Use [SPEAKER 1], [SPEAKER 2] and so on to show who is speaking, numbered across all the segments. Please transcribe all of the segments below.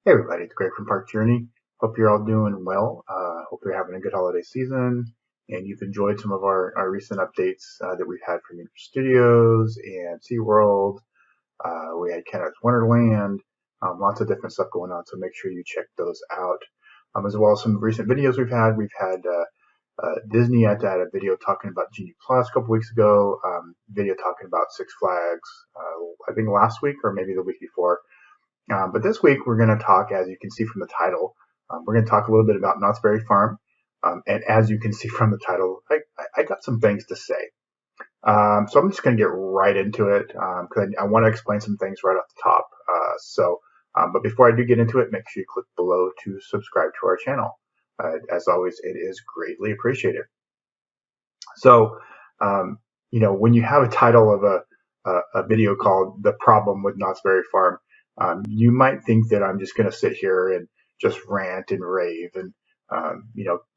[SPEAKER 1] Hey everybody, it's Greg from Park Journey. Hope you're all doing well. Hope you're having a good holiday season and you've enjoyed some of our recent updates that we've had from Universal Studios and SeaWorld. We had Kenneth's Wonderland, lots of different stuff going on, so make sure you check those out. As well as some recent videos we've had. We've had Disney had a video talking about Genie Plus a couple weeks ago, video talking about Six Flags, I think last week or maybe the week before. But this week we're going to talk, as you can see from the title, we're going to talk a little bit about Knott's Berry Farm. And as you can see from the title, I got some things to say. So I'm just going to get right into it because I want to explain some things right off the top. But before I do get into it, make sure you click below to subscribe to our channel. As always, it is greatly appreciated. So, when you have a title of a video called "The Problem with Knott's Berry Farm," you might think that I'm just going to sit here and just rant and rave and,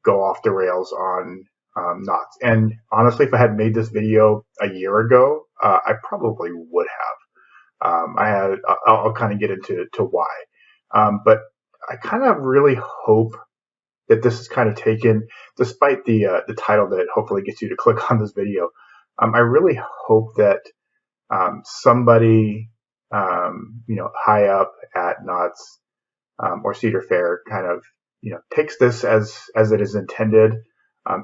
[SPEAKER 1] go off the rails on Knott's. And honestly, if I had made this video a year ago, I probably would have. I'll kind of get into why. But I kind of really hope that this is kind of taken, despite the title that hopefully gets you to click on this video. I really hope that somebody high up at Knott's or Cedar Fair kind of, takes this as it is intended,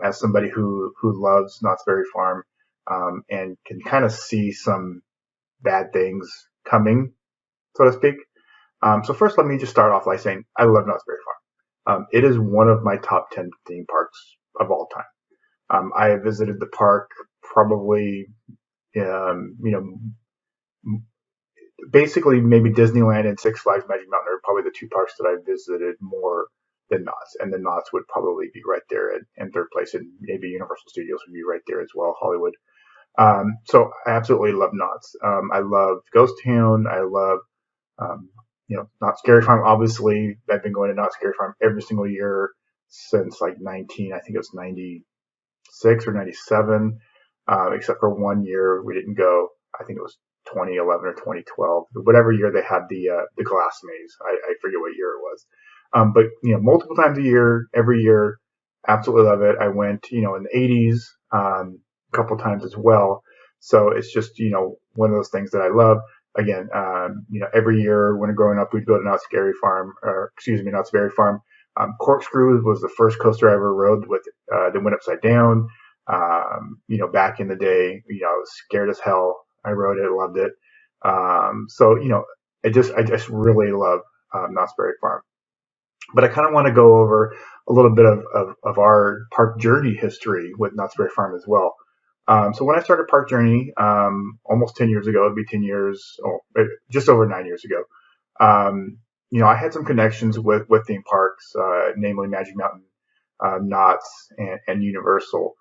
[SPEAKER 1] as somebody who loves Knott's Berry Farm, and can kind of see some bad things coming, so to speak. So first, let me just start off by saying I love Knott's Berry Farm. It is one of my top 10 theme parks of all time. I have visited the park probably, basically maybe Disneyland and Six Flags Magic Mountain are probably the two parks that I visited more than Knott's, and the Knott's would probably be right there in third place, and maybe Universal Studios would be right there as well, Hollywood. So I absolutely love Knott's. I love Ghost Town. I love, Knott's Scary Farm. Obviously, I've been going to Knott's Scary Farm every single year since like I think it was 96 or 97, except for one year we didn't go. I think it was 2011 or 2012, whatever year they had the glass maze. I forget what year it was. But multiple times a year, every year, absolutely love it. I went, in the 80s, a couple times as well. So it's just, one of those things that I love. Again, every year when growing up, we'd go to Knott's Berry Farm. Corkscrew was the first coaster I ever rode with that went upside down. Back in the day, I was scared as hell. I rode it, loved it. I just really love Knott's Berry Farm. But I kind of want to go over a little bit of our park journey history with Knott's Berry Farm as well. So when I started Park Journey almost 10 years ago, it'd be 10 years, just over 9 years ago. I had some connections with theme parks, namely Magic Mountain, Knott's, and Universal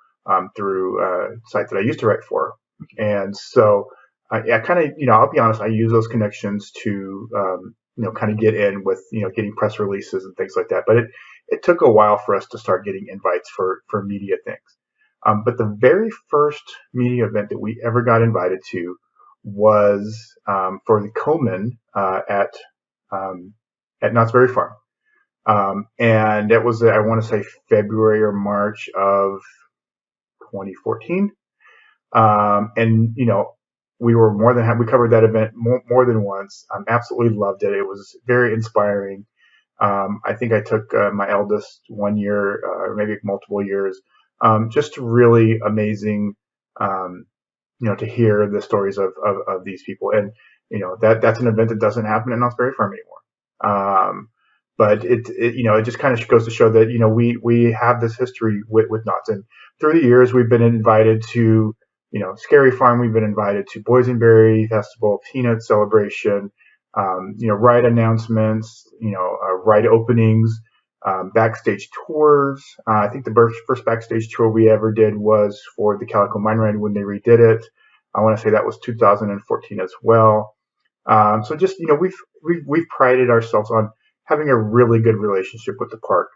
[SPEAKER 1] through a site that I used to write for. And so I kind of, I'll be honest, I use those connections to, kind of get in with, getting press releases and things like that. But it took a while for us to start getting invites for media things. But the very first media event that we ever got invited to was for the Komen at Knott's Berry Farm. And it was, I want to say, February or March of 2014. We were more than happy. We covered that event more than once. Absolutely loved it. It was very inspiring. I think I took my eldest 1 year, or maybe multiple years. Just really amazing, to hear the stories of these people. And, that's an event that doesn't happen at Knott's Berry Farm anymore. But it just kind of goes to show that, we have this history with Knott's. And through the years, we've been invited to, Scary Farm. We've been invited to Boysenberry Festival, Peanut Celebration, ride announcements, ride openings, backstage tours. I think the first backstage tour we ever did was for the Calico Mine Ride when they redid it. I want to say that was 2014 as well. So just, we've prided ourselves on having a really good relationship with the park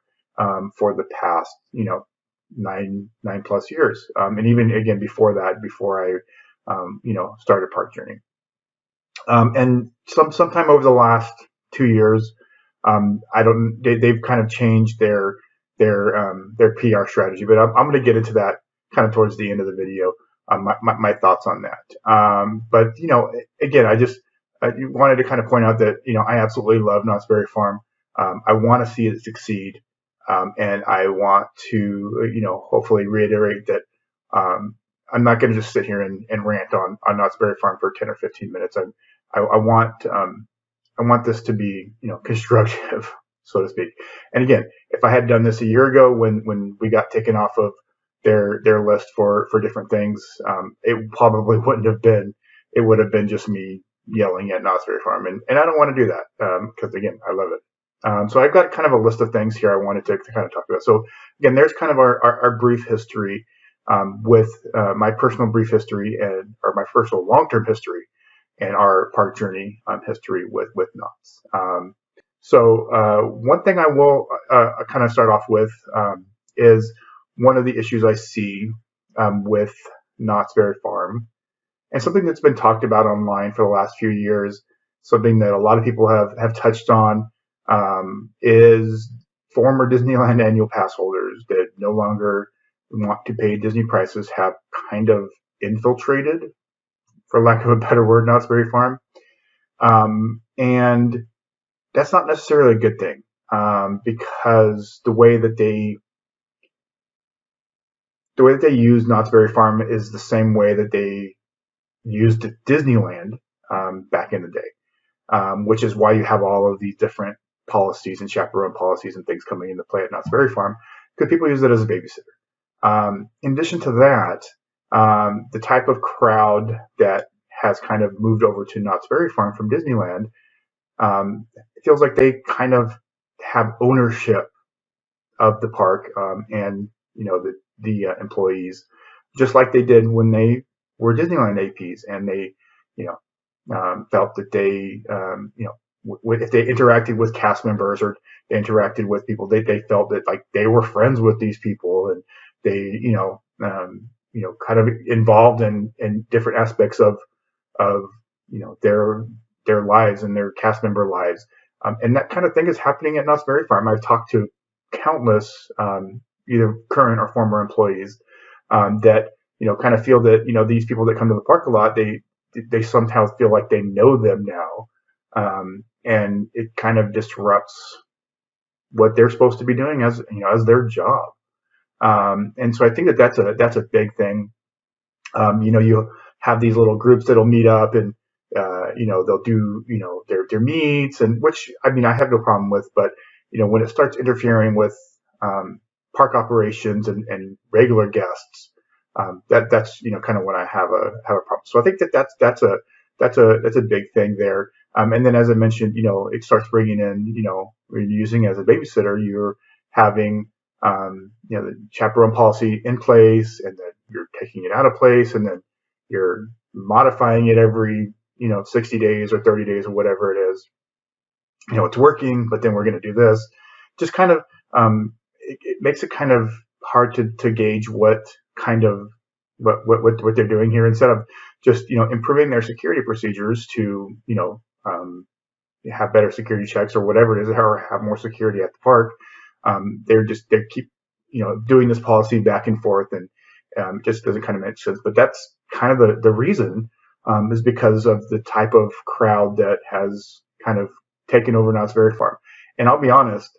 [SPEAKER 1] for the past, 9+ years. And even again before I, started Park Journey. And sometime over the last 2 years, They've kind of changed their PR strategy, but I'm going to get into that kind of towards the end of the video. My thoughts on that. But again, I wanted to kind of point out that I absolutely love Knott's Berry Farm. I want to see it succeed, and I want to hopefully reiterate that I'm not going to just sit here and rant on Knott's Berry Farm for 10 or 15 minutes. I want this to be constructive, so to speak. And again, if I had done this a year ago when we got taken off of their list for different things, it probably wouldn't have been. It would have been just me yelling at Knott's Berry Farm, and I don't want to do that because again, I love it. So I've got kind of a list of things here I wanted to kind of talk about. So again, there's kind of our brief history with my personal brief history or my personal long-term history and our park journey history with Knott's. So one thing I will kind of start off with is one of the issues I see with Knott's Berry Farm, and something that's been talked about online for the last few years, something that a lot of people have touched on, is former Disneyland annual pass holders that no longer want to pay Disney prices have kind of infiltrated, for lack of a better word, Knott's Berry Farm. And that's not necessarily a good thing, because the way that they use Knott's Berry Farm is the same way that they used Disneyland back in the day, which is why you have all of these different policies and chaperone policies and things coming into play at Knott's Berry Farm, because people use it as a babysitter. In addition to that, the type of crowd that has kind of moved over to Knott's Berry Farm from Disneyland, it feels like they kind of have ownership of the park and the employees, just like they did when they were Disneyland APs, and they felt that they if they interacted with cast members or they interacted with people, they felt that like they were friends with these people, and they kind of involved in different aspects of their lives and their cast member lives, and that kind of thing is happening at Knott's Berry Farm. I've talked to countless either current or former employees that kind of feel that these people that come to the park a lot, they somehow feel like they know them now, and it kind of disrupts what they're supposed to be doing as their job. And so I think that's a big thing. You have these little groups that'll meet up, and they'll do their meets, and which I have no problem with, but when it starts interfering with park operations and regular guests, that's kind of when I have a problem. So I think that's a big thing there. And then, as I mentioned, it starts bringing in, when you're using it as a babysitter, you're having the chaperone policy in place, and then you're taking it out of place, and then you're modifying it every 60 days or 30 days or whatever it is. It's working, but then we're going to do this. Just kind of it makes it kind of hard to gauge what kind of what they're doing here, instead of just improving their security procedures to have better security checks or whatever it is, or have more security at the park. They keep doing this policy back and forth, and it just doesn't kind of make sense. But that's kind of the reason, is because of the type of crowd that has kind of taken over Knott's Berry Farm. And I'll be honest,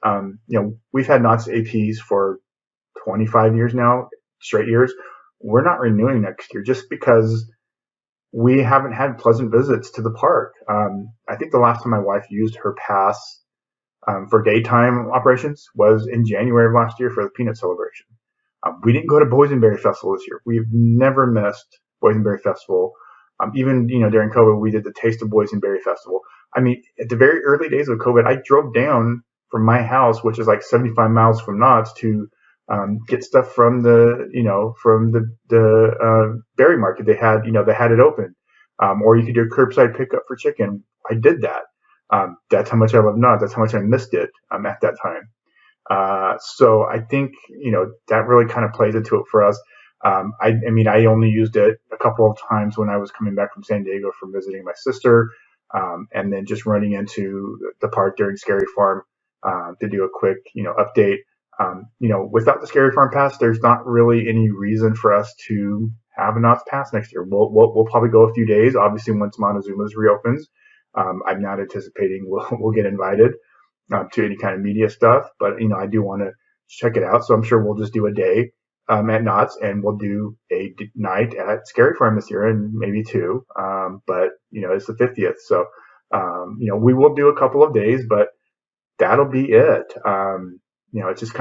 [SPEAKER 1] we've had Knott's APs for 25 years now, straight years. We're not renewing next year just because we haven't had pleasant visits to the park. I think the last time my wife used her pass for daytime operations was in January of last year for the Peanut Celebration. We didn't go to Boysenberry Festival this year. We've never missed Boysenberry Festival. Even during COVID, we did the Taste of Boysenberry Festival. At the very early days of COVID, I drove down from my house, which is like 75 miles from Knott's, to get stuff from the berry market. They had it open, or you could do a curbside pickup for chicken. I did that. That's how much I love Knott's. That's how much I missed it at that time. So I think that really kind of plays into it for us. I only used it a couple of times when I was coming back from San Diego from visiting my sister. and then just running into the park during Scary Farm to do a quick, update. Without the Scary Farm pass, there's not really any reason for us to have a Knott's pass next year. We'll probably go a few days. Obviously, once Montezuma's reopens, I'm not anticipating we'll get invited to any kind of media stuff, but I do want to check it out. So I'm sure we'll just do a day at Knott's, and we'll do a night at Scary Farm this year, and maybe two. But it's the 50th, so we will do a couple of days, but that'll be it. It's just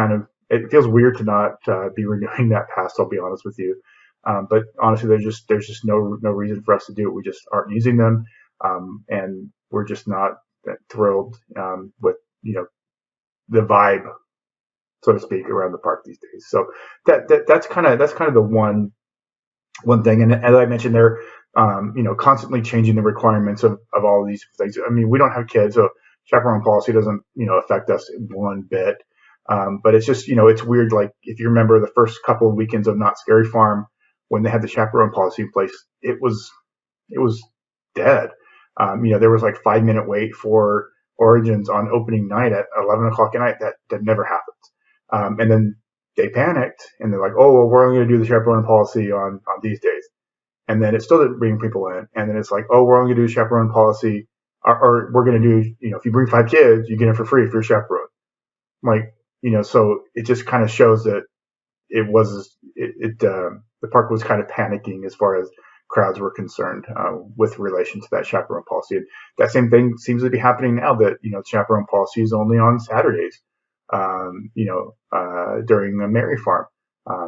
[SPEAKER 1] it feels weird to not be renewing that pass. I'll be honest with you. But honestly, there's just no reason for us to do it. We just aren't using them, and we're just not thrilled with the vibe, so to speak, around the park these days. So that's kind of the one thing. And as I mentioned, they're constantly changing the requirements of all of these things. I mean, we don't have kids, so chaperone policy doesn't affect us one bit. But it's just it's weird. Like if you remember the first couple of weekends of Not Scary Farm, when they had the chaperone policy in place, it was dead. There was like 5-minute wait for Origins on opening night at 11 o'clock at night. That never happens. And then they panicked and they're like, oh, well, we're only going to do the chaperone policy on these days. And then it still didn't bring people in. And then it's like, oh, we're only going to do chaperone policy, or we're going to do, if you bring 5 kids, you get it for free if you're a chaperone. Like, so it just kind of shows that the park was kind of panicking as far as crowds were concerned with relation to that chaperone policy. And that same thing seems to be happening now that, chaperone policy is only on Saturdays, during the Mary Farm.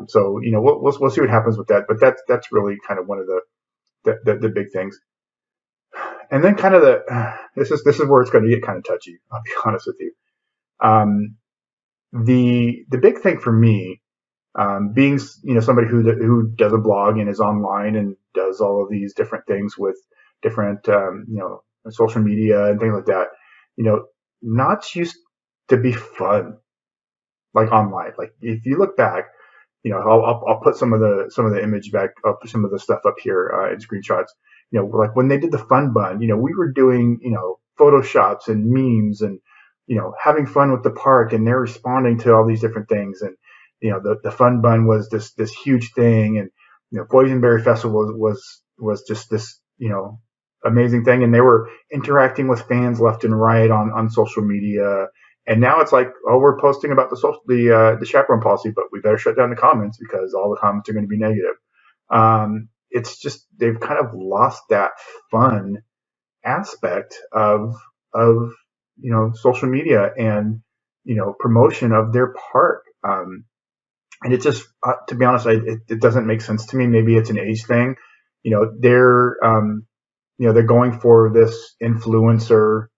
[SPEAKER 1] So, we'll see what happens with that. But that's really kind of one of the big things. And then kind of this is where it's going to get kind of touchy. I'll be honest with you. The big thing for me, being somebody who does a blog and is online and does all of these different things with different social media and things like that, Knott's used to be fun, like online. Like if you look back, I'll put some of the image back up, some of the stuff up here in screenshots. Like when they did the fun bun, we were doing photoshops and memes and having fun with the park, and they're responding to all these different things. And the fun bun was this huge thing, and Boysenberry Festival was just this amazing thing, and they were interacting with fans left and right on social media. And now it's like, oh, we're posting about the chaperone policy, but we better shut down the comments because all the comments are going to be negative. It's just they've kind of lost that fun aspect of social media and promotion of their park. And it just, to be honest, it doesn't make sense to me. Maybe it's an age thing. They're going for this influencer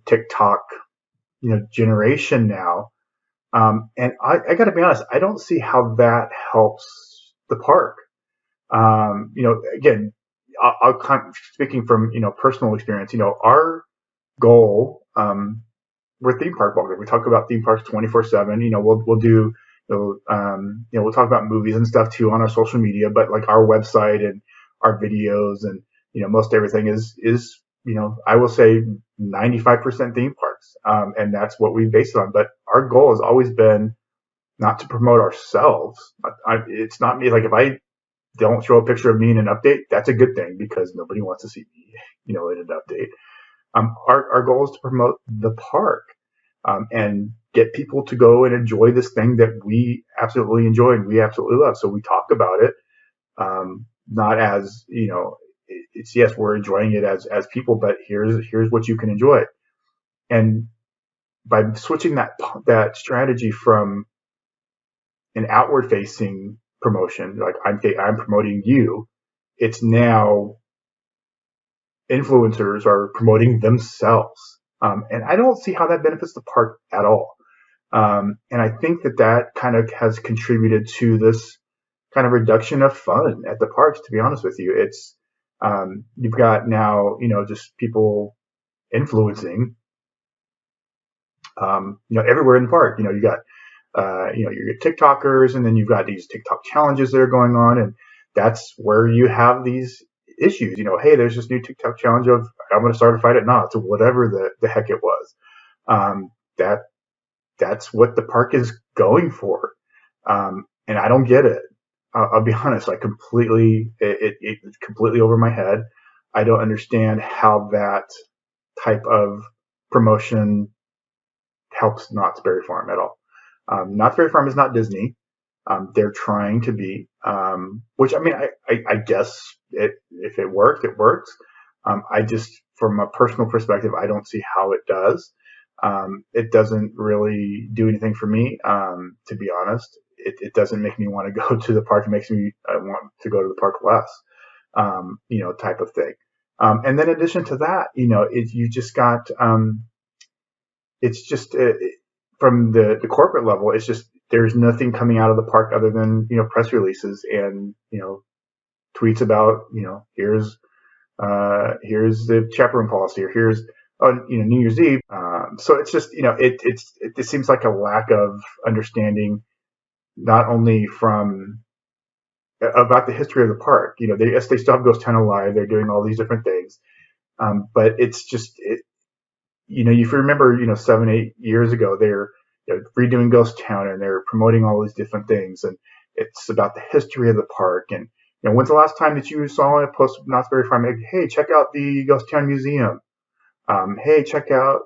[SPEAKER 1] TikTok, generation now. And I got to be honest, I don't see how that helps the park. Again, I'll speaking from personal experience. Our goal, we're theme park bloggers. We talk about theme parks 24/7. We'll do, we'll talk about movies and stuff too on our social media. But like our website and our videos and most everything is I will say 95% theme parks, and that's what we base it on. But our goal has always been not to promote ourselves. It's not me. Like if I don't show a picture of me in an update, that's a good thing because nobody wants to see me, in an update. Our goal is to promote the park, and get people to go and enjoy this thing that we absolutely enjoy and we absolutely love. So we talk about it, not as, it's yes, we're enjoying it as people, but here's what you can enjoy. And by switching that strategy from an outward facing promotion, like I'm promoting you, it's now influencers are promoting themselves. And I don't see how that benefits the park at all. And I think that kind of has contributed to this kind of reduction of fun at the parks, to be honest with you. It's, you've got now, just people influencing, everywhere in the park. You got, your TikTokers, and then you've got these TikTok challenges that are going on. And that's where you have these issues. Hey, there's this new TikTok challenge of I'm going to start a fight at Knott's or whatever the heck it was. Um, that that's what the park is going for, and I don't get it. I'll be honest. It's completely over my head. I don't understand how that type of promotion helps Knott's Berry Farm at all. Knott's Berry Farm is not Disney. They're trying to be, which I mean, I guess if it works, it works. I just, from a personal perspective, I don't see how it does. It doesn't really do anything for me, to be honest. It doesn't make me want to go to the park. It makes me want to go to the park less, type of thing. And then in addition to that, you just got, it's just from the corporate level, it's just there's nothing coming out of the park other than press releases and tweets about here's the chaperone policy, or here's New Year's Eve. So it's just it seems like a lack of understanding, not only from about the history of the park. They still have Ghost Town alive. They're doing all these different things, but it's just if you remember 7-8 years ago, they're redoing Ghost Town and they're promoting all these different things, and it's about the history of the park. And when's the last time that you saw a post of Knott's Berry Farm? Like, hey, check out the Ghost Town Museum. Hey, check out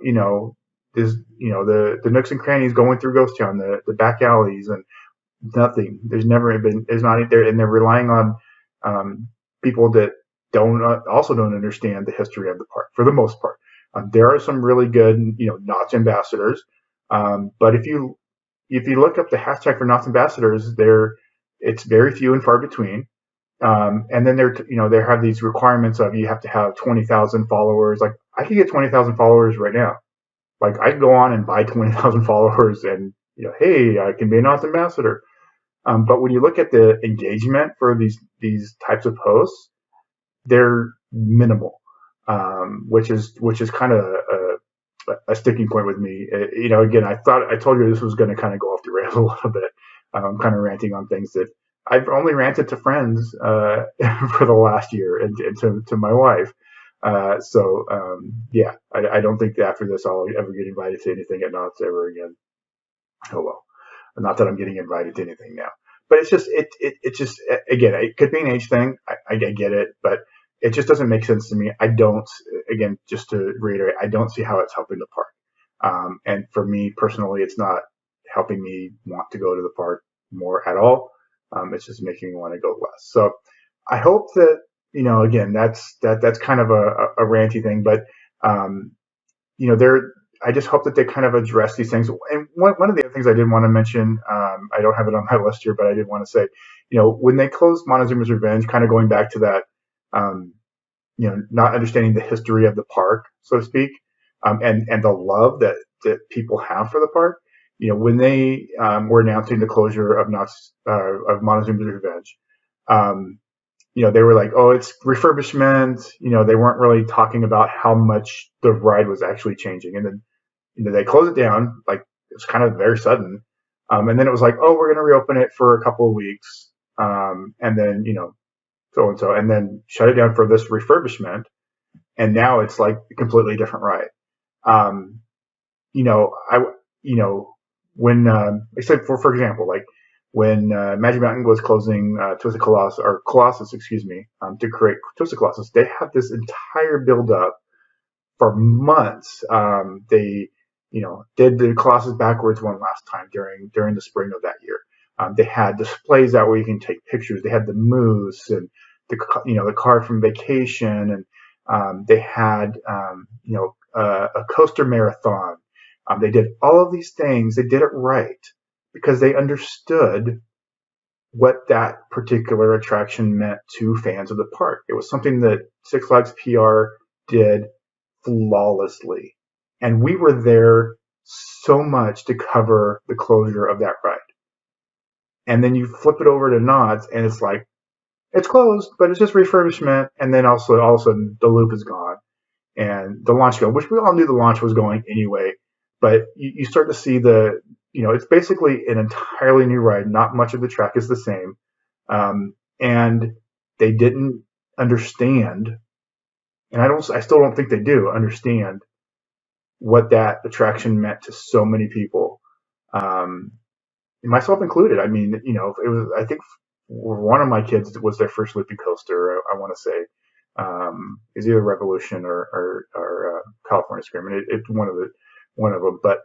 [SPEAKER 1] this the nooks and crannies going through Ghost Town, the back alleys, and nothing. There's not there, and they're relying on people that don't understand the history of the park for the most part. There are some really good Knott's ambassadors, but if you look up the hashtag for Knott's ambassadors, it's very few and far between. And then they have these requirements of you have to have 20,000 followers. Like, I could get 20,000 followers right now. Like, I could go on and buy 20,000 followers and, hey, I can be a Knott's ambassador. But when you look at the engagement for these types of posts, they're minimal, which is kind of a sticking point with me. Again, I told you this was going to kind of go off the rails a little bit, kind of ranting on things that I've only ranted to friends for the last year, and to my wife. Yeah, I don't think that after this I'll ever get invited to anything at Knott's ever again. Oh well, not that I'm getting invited to anything now, but it's just again, it could be an age thing. I get it, but it just doesn't make sense to me. I don't. Again, just to reiterate, I don't see how it's helping the park. And for me personally, it's not helping me want to go to the park more at all. It's just making me want to go less. So I hope that, again, that's kind of a ranty thing, but, I just hope that they kind of address these things. And one of the other things I did want to mention, I don't have it on my list here, but I did want to say, when they closed Montezuma's Revenge, kind of going back to that, not understanding the history of the park, so to speak, and the love that people have for the park. When they were announcing the closure of Montezuma's Revenge, they were like, oh, it's refurbishment. They weren't really talking about how much the ride was actually changing. And then, they closed it down. Like, it was kind of very sudden. And then it was like, oh, we're going to reopen it for a couple of weeks. And then, so and so, and then shut it down for this refurbishment. And now it's like a completely different ride. When, except for example, like when Magic Mountain was closing Twisted Colossus, to create Twisted Colossus, they had this entire build up for months. They, did the Colossus backwards one last time during the spring of that year. They had displays out where you can take pictures. They had the moose and the car from Vacation, and they had a coaster marathon. They did all of these things. They did it right because they understood what that particular attraction meant to fans of the park. It was something that Six Flags PR did flawlessly. And we were there so much to cover the closure of that ride. And then you flip it over to Knott's and it's like, it's closed, but it's just refurbishment. And then also all of a sudden the loop is gone and the launch go, which we all knew the launch was going anyway. But you start to see it's basically an entirely new ride. Not much of the track is the same. And they didn't understand, and I still don't think they do understand what that attraction meant to so many people, um, myself included. I mean, it was, I think one of my kids was their first loopy coaster. I want to say, is either Revolution or California Screaming. It's one of them, but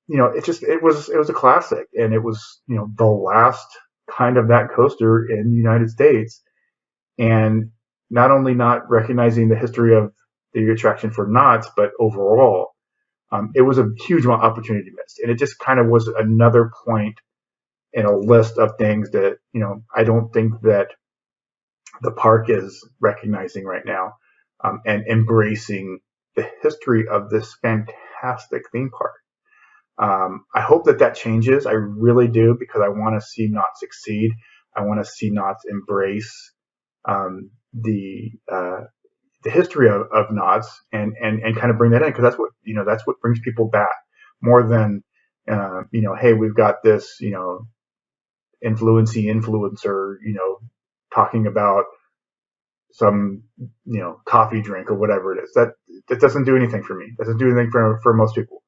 [SPEAKER 1] it was a classic, and it was the last kind of that coaster in the United States, and not only not recognizing the history of the attraction for Knott's, but overall, it was a huge amount of opportunity missed, and it just kind of was another point in a list of things that I don't think that the park is recognizing right now, and embracing the history of this fantastic theme park. I hope that changes. I really do, because I want to see Knott succeed. I want to see Knott embrace um, the history of Knott's, and kind of bring that in, because that's what brings people back more than hey, we've got this influencer talking about some coffee drink or whatever it is. That doesn't do anything for me. It doesn't do anything for most people.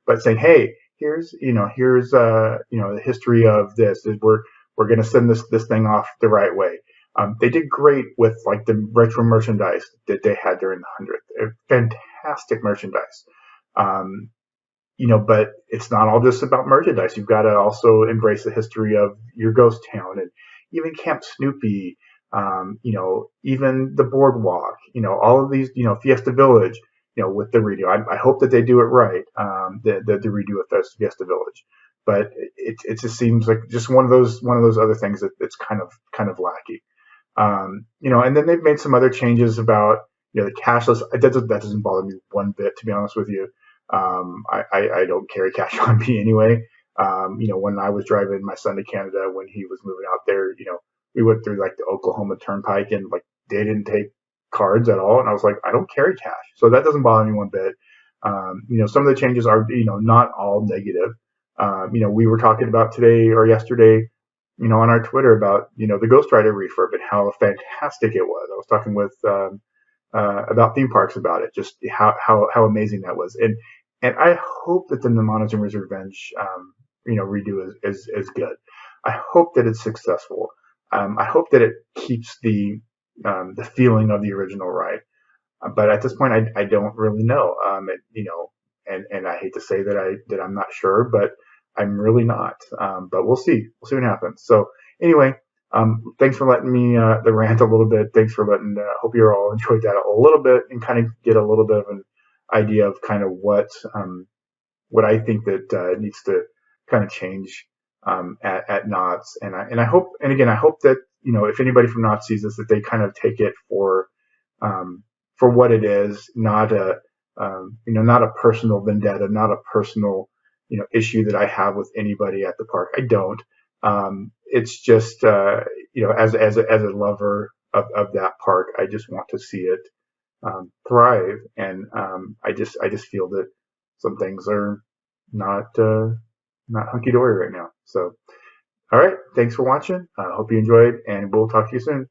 [SPEAKER 1] But saying, hey, here's the history of this. We're going to send this thing off the right way. They did great with like the retro merchandise that they had during the 100th. Fantastic merchandise. But it's not all just about merchandise. You've got to also embrace the history of your ghost town, and even Camp Snoopy, even the boardwalk, all of these, Fiesta Village, with the redo. I hope that they do it right, the redo of Fiesta Village. But it just seems like just one of those other things that's kind of lackey. And then they've made some other changes about the cashless. That doesn't bother me one bit, to be honest with you. I don't carry cash on me anyway. When I was driving my son to Canada when he was moving out there, we went through like the Oklahoma Turnpike, and like they didn't take cards at all, and I was like, I don't carry cash, so that doesn't bother me one bit. Some of the changes are not all negative. We were talking about today or yesterday, on our Twitter about the Ghost Rider refurb and how fantastic it was. I was talking with about theme parks about it, just how amazing that was, and I hope that the Monezuma Revenge redo is good. I hope that it's successful. I hope that it keeps the feeling of the original right. But at this point, I don't really know. And I hate to say that I'm not sure, but I'm really not. But we'll see. We'll see what happens. So anyway, thanks for letting me the rant a little bit. Thanks for letting. Hope you all enjoyed that a little bit, and kind of get a little bit of an idea of kind of what I think that needs to kind of change at Knott's. And I hope, and again, I hope that if anybody from Knott's sees this, that they kind of take it for what it is, not not a personal vendetta, not a personal issue that I have with anybody at the park. I don't. It's just as a lover of that park, I just want to see it thrive, and I just feel that some things are not hunky dory right now. So, all right, thanks for watching. I hope you enjoyed, and we'll talk to you soon.